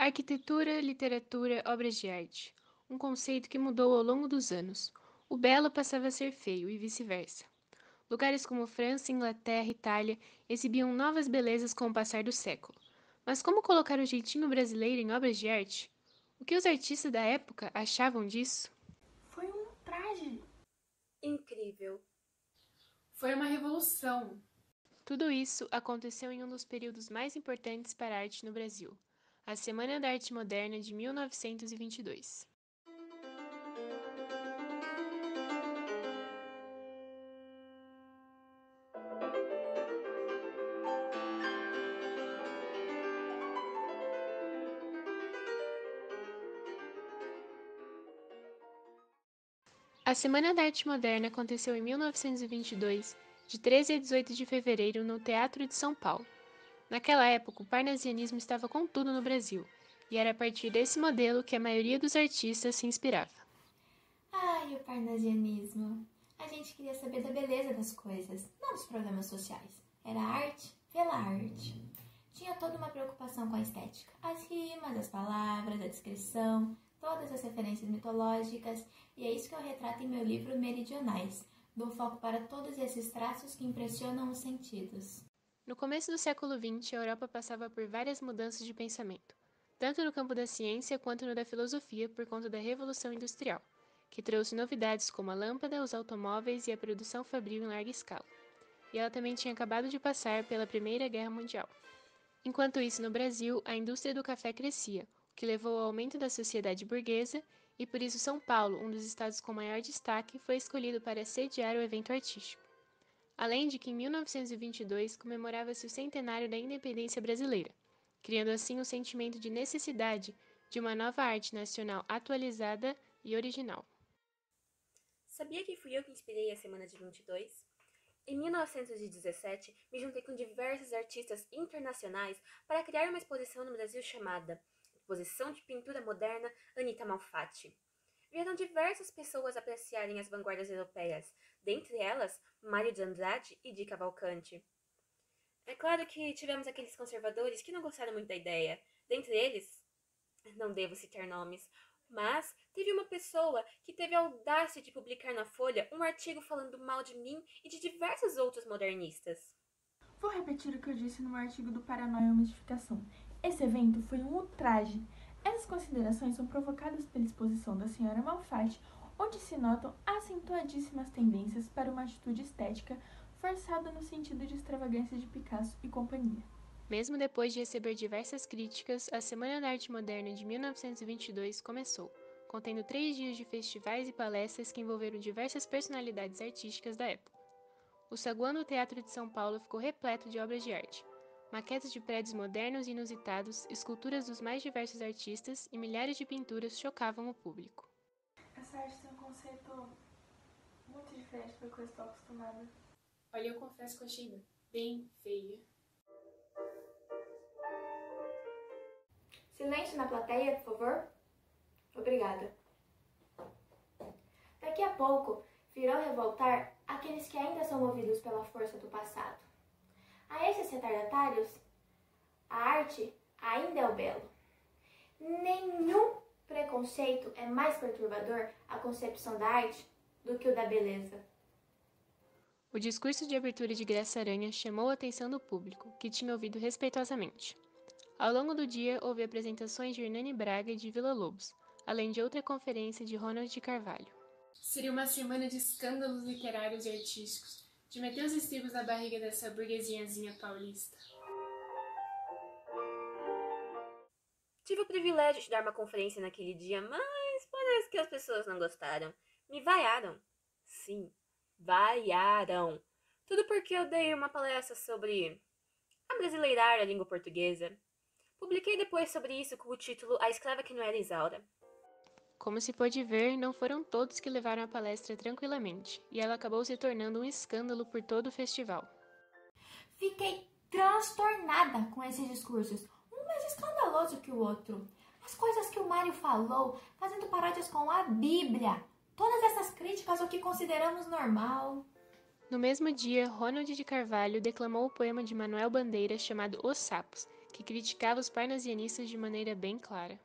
Arquitetura, literatura, obras de arte. Um conceito que mudou ao longo dos anos. O belo passava a ser feio e vice-versa. Lugares como França, Inglaterra e Itália exibiam novas belezas com o passar do século. Mas como colocar o jeitinho brasileiro em obras de arte? O que os artistas da época achavam disso? Foi um traje. Incrível. Foi uma revolução. Tudo isso aconteceu em um dos períodos mais importantes para a arte no Brasil, a Semana da Arte Moderna de 1922. A Semana da Arte Moderna aconteceu em 1922, de 13 a 18 de fevereiro, no Teatro de São Paulo. Naquela época, o parnasianismo estava com tudo no Brasil, e era a partir desse modelo que a maioria dos artistas se inspirava. Ai, o parnasianismo. A gente queria saber da beleza das coisas, não dos problemas sociais. Era arte pela arte. Tinha toda uma preocupação com a estética. As rimas, as palavras, a descrição, todas as referências mitológicas, e é isso que eu retrato em meu livro Meridionais. Dou foco para todos esses traços que impressionam os sentidos. No começo do século XX, a Europa passava por várias mudanças de pensamento, tanto no campo da ciência quanto no da filosofia por conta da Revolução Industrial, que trouxe novidades como a lâmpada, os automóveis e a produção fabril em larga escala. E ela também tinha acabado de passar pela Primeira Guerra Mundial. Enquanto isso, no Brasil, a indústria do café crescia, o que levou ao aumento da sociedade burguesa, e por isso São Paulo, um dos estados com maior destaque, foi escolhido para sediar o evento artístico. Além de que em 1922 comemorava-se o centenário da independência brasileira, criando assim o sentimento de necessidade de uma nova arte nacional atualizada e original. Sabia que fui eu que inspirei a Semana de 22? Em 1917, me juntei com diversos artistas internacionais para criar uma exposição no Brasil chamada Exposição de Pintura Moderna Anita Malfatti. Vieram diversas pessoas apreciarem as vanguardas europeias, dentre elas Mário de Andrade e Di Cavalcanti. É claro que tivemos aqueles conservadores que não gostaram muito da ideia. Dentre eles, não devo citar nomes, mas teve uma pessoa que teve a audácia de publicar na Folha um artigo falando mal de mim e de diversos outros modernistas. Vou repetir o que eu disse no artigo do Paranoia e Mistificação. Esse evento foi um ultraje. Essas considerações são provocadas pela exposição da senhora Malfatti, onde se notam acentuadíssimas tendências para uma atitude estética forçada no sentido de extravagância de Picasso e companhia. Mesmo depois de receber diversas críticas, a Semana da Arte Moderna de 1922 começou, contendo 3 dias de festivais e palestras que envolveram diversas personalidades artísticas da época. O saguão do Teatro de São Paulo ficou repleto de obras de arte, maquetes de prédios modernos e inusitados, esculturas dos mais diversos artistas e milhares de pinturas chocavam o público. Essa arte tem um conceito muito diferente do que eu estou acostumada. Olha, eu confesso que eu achei bem feia. Silêncio na plateia, por favor. Obrigada. Daqui a pouco virão revoltar aqueles que ainda são movidos pela força do passado. A esses retardatários, a arte ainda é o belo. Nenhum preconceito é mais perturbador à concepção da arte do que o da beleza. O discurso de abertura de Graça Aranha chamou a atenção do público, que tinha ouvido respeitosamente. Ao longo do dia, houve apresentações de Hernani Braga e de Villa-Lobos, além de outra conferência de Ronald de Carvalho. Seria uma semana de escândalos literários e artísticos, de meter os estribos na barriga dessa burguesiazinha paulista. Tive o privilégio de dar uma conferência naquele dia, mas parece que as pessoas não gostaram. Me vaiaram. Sim, vaiaram. Tudo porque eu dei uma palestra sobre abrasileirar a língua portuguesa. Publiquei depois sobre isso com o título A Escrava que Não Era Isaura. Como se pôde ver, não foram todos que levaram a palestra tranquilamente, e ela acabou se tornando um escândalo por todo o festival. Fiquei transtornada com esses discursos, um mais escandaloso que o outro. As coisas que o Mário falou, fazendo paródias com a Bíblia. Todas essas críticas ao que consideramos normal. No mesmo dia, Ronald de Carvalho declamou o poema de Manuel Bandeira chamado Os Sapos, que criticava os parnasianistas de maneira bem clara.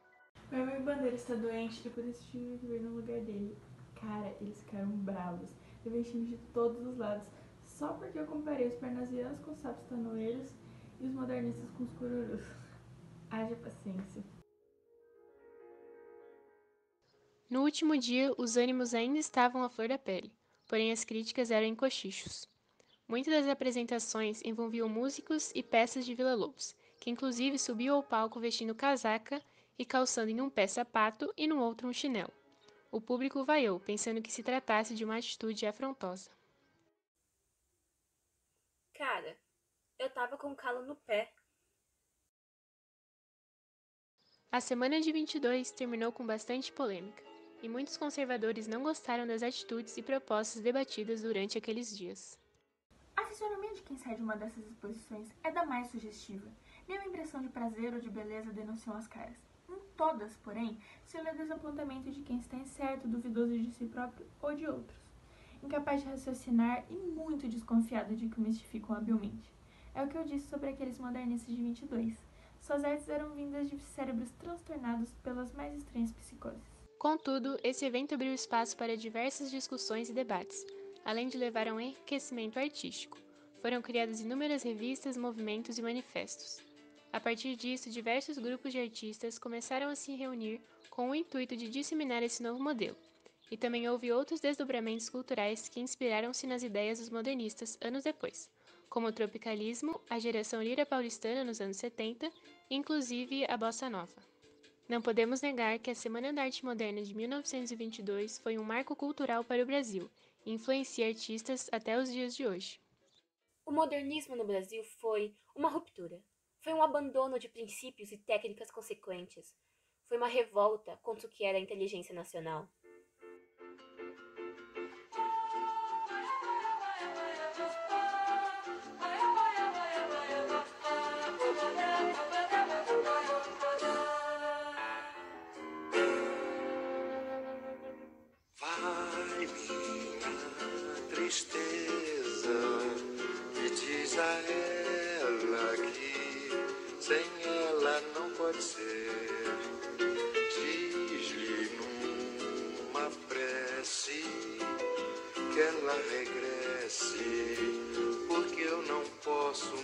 Meu amigo Bandeira está doente e por isso tive que vir no lugar dele. Cara, eles ficaram bravos, investindo de todos os lados, só porque eu comparei os parnasianos com os sapos tanoeiros e os modernistas com os cururus. Haja paciência. No último dia, os ânimos ainda estavam à flor da pele, porém as críticas eram em cochichos. Muitas das apresentações envolviam músicos e peças de Villa-Lobos, que inclusive subiu ao palco vestindo casaca e calçando em um pé sapato e no outro um chinelo. O público vaiou, pensando que se tratasse de uma atitude afrontosa. Cara, eu tava com calo no pé. A semana de 22 terminou com bastante polêmica, e muitos conservadores não gostaram das atitudes e propostas debatidas durante aqueles dias. A fisionomia de quem sai de uma dessas exposições é da mais sugestiva. Nenhuma impressão de prazer ou de beleza denunciam as caras. Em todas, porém, se olha o desapontamento de quem está incerto, duvidoso de si próprio ou de outros, incapaz de raciocinar e muito desconfiado de que o mistificam habilmente. É o que eu disse sobre aqueles modernistas de 22. Suas artes eram vindas de cérebros transtornados pelas mais estranhas psicoses. Contudo, esse evento abriu espaço para diversas discussões e debates, além de levar a um enriquecimento artístico. Foram criadas inúmeras revistas, movimentos e manifestos. A partir disso, diversos grupos de artistas começaram a se reunir com o intuito de disseminar esse novo modelo. E também houve outros desdobramentos culturais que inspiraram-se nas ideias dos modernistas anos depois, como o tropicalismo, a geração lira paulistana nos anos 70 e inclusive a bossa nova. Não podemos negar que a Semana da Arte Moderna de 1922 foi um marco cultural para o Brasil e influencia artistas até os dias de hoje. O modernismo no Brasil foi uma ruptura. Foi um abandono de princípios e técnicas consequentes. Foi uma revolta contra o que era a inteligência nacional. Vai, minha tristeza, e diz a ela que sem ela não pode ser. Diz-lhe numa prece que ela regresse, porque eu não posso